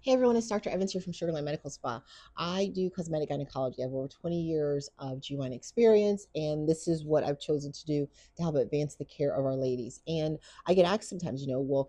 Hey everyone, it's Dr. Evans here from Sugarland Medical Spa. I do cosmetic gynecology. I have over 20 years of GYN experience, and this is what I've chosen to do to help advance the care of our ladies. And I get asked sometimes, well,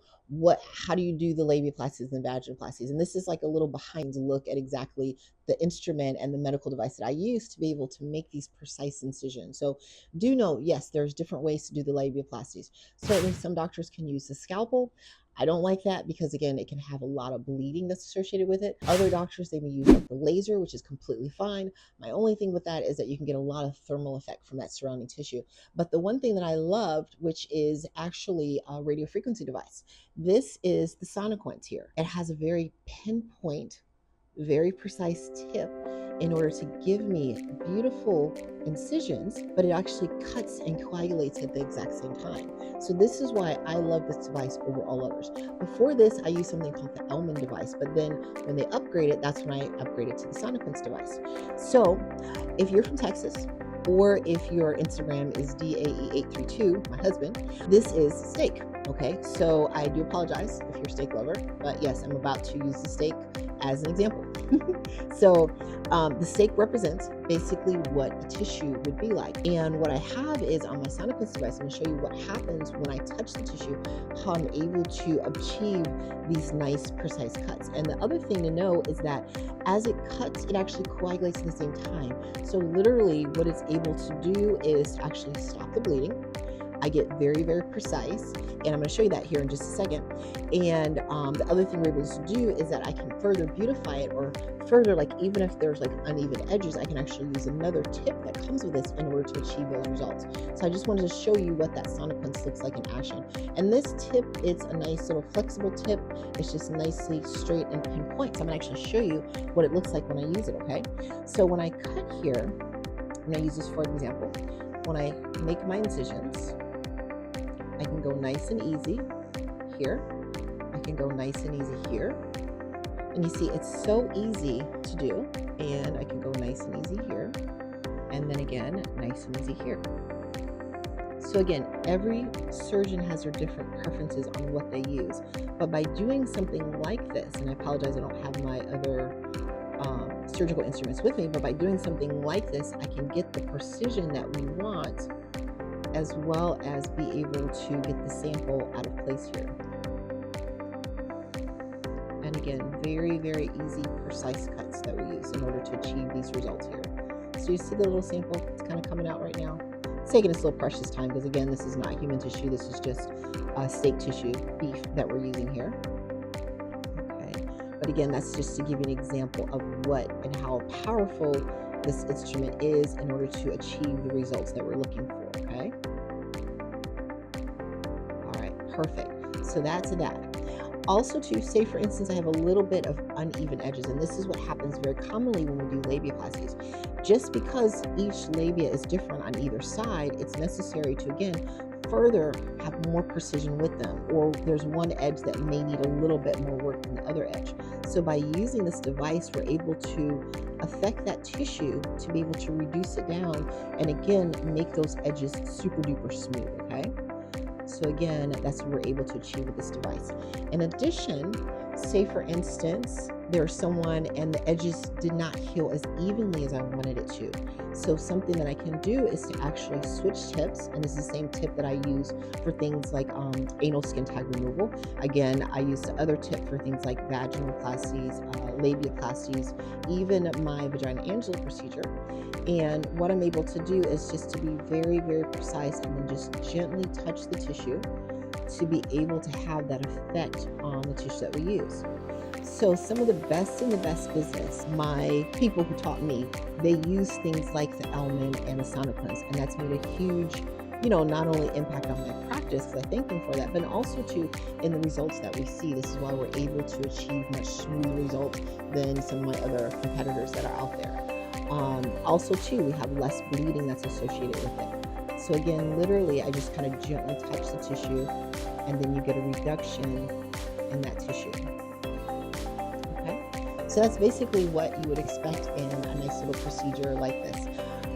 how do you do the labiaplasties and vaginoplasties? And this is like a little behind look at exactly the instrument and the medical device that I use to be able to make these precise incisions. So do know, yes, there's different ways to do the labiaplasties. Certainly some doctors can use the scalpel. I don't like that because, again, it can have a lot of bleeding that's associated with it. Other doctors, they may use like the laser, which is completely fine. My only thing with that is that you can get a lot of thermal effect from that surrounding tissue. But the one thing that I loved, which is actually a radiofrequency device, this is the Sonoquent here. It has a very pinpoint, very precise tip in order to give me beautiful incisions, but it actually cuts and coagulates at the exact same time. So this is why I love this device over all others. Before this, I used something called the Elman device, but then when they upgraded, that's when I upgraded to the Sonoquent device. So if you're from Texas, or if your Instagram is DAE832, my husband, this is steak. Okay, so I do apologize if you're a steak lover, but yes, I'm about to use the steak as an example. So the steak represents basically what the tissue would be like. And what I have is on my Sonoquent device, I'm going to show you what happens when I touch the tissue, how I'm able to achieve these nice, precise cuts. And the other thing to know is that as it cuts, it actually coagulates at the same time. So literally what it's able to do is actually stop the bleeding. I get very, very precise, and I'm going to show you that here in just a second. And the other thing we're able to do is that I can further beautify it, or further, like even if there's like uneven edges, I can actually use another tip that comes with this in order to achieve those results. So I just wanted to show you what that Sonoquent looks like in action. And this tip, it's a nice little flexible tip. It's just nicely straight and pinpoint. So I'm going to actually show you what it looks like when I use it, okay? So when I cut here, I'm going to use this for an example. When I make my incisions, I can go nice and easy here. I can go nice and easy here. And you see, it's so easy to do. And I can go nice and easy here. And then again, nice and easy here. So again, every surgeon has their different preferences on what they use. But by doing something like this, and I apologize, I don't have my other surgical instruments with me, but by doing something like this, I can get the precision that we want, as well as be able to get the sample out of place here. And again, very, very easy, precise cuts that we use in order to achieve these results here. So you see the little sample, it's kind of coming out right now. It's taking its little precious time because, again, this is not human tissue. This is just steak tissue, beef that we're using here. Okay, but again, that's just to give you an example of what and how powerful this instrument is in order to achieve the results that we're looking for, okay? All right, perfect. So that's that. Also, to say, for instance, I have a little bit of uneven edges, and this is what happens very commonly when we do labiaplasties. Just because each labia is different on either side, it's necessary to, again, further have more precision with them, or there's one edge that may need a little bit more work than the other edge. So by using this device, we're able to affect that tissue to be able to reduce it down, and again, make those edges super duper smooth, okay? So again, that's what we're able to achieve with this device. In addition, say for instance, there's someone and the edges did not heal as evenly as I wanted it to. So something that I can do is to actually switch tips, and it's the same tip that I use for things like anal skin tag removal. Again, I use the other tip for things like vaginoplasties, labiaplasties, even my vagina-angela procedure. And what I'm able to do is just to be very, very precise and then just gently touch the tissue to be able to have that effect on the tissue that we use. So some of the best in the best business, my people who taught me, they use things like the Elman and the Sonoquent, and that's made a huge, not only impact on my practice, because I thank them for that, but also too in the results that we see. This is why we're able to achieve much smoother results than some of my other competitors that are out there. Also too, we have less bleeding that's associated with it. So again, literally, I just kind of gently touch the tissue, and then you get a reduction in that tissue. Okay, so that's basically what you would expect in a nice little procedure like this.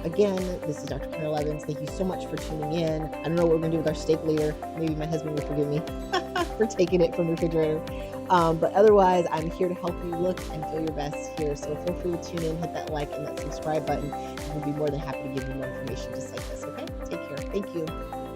Again, this is Dr. Kimberly Evans. Thank you so much for tuning in. I don't know what we're going to do with our steak later. Maybe my husband will forgive me for taking it from the refrigerator. But otherwise, I'm here to help you look and feel your best here. So feel free to tune in, hit that like and that subscribe button, and we'll be more than happy to give you more information just like this. Okay, take care. Thank you.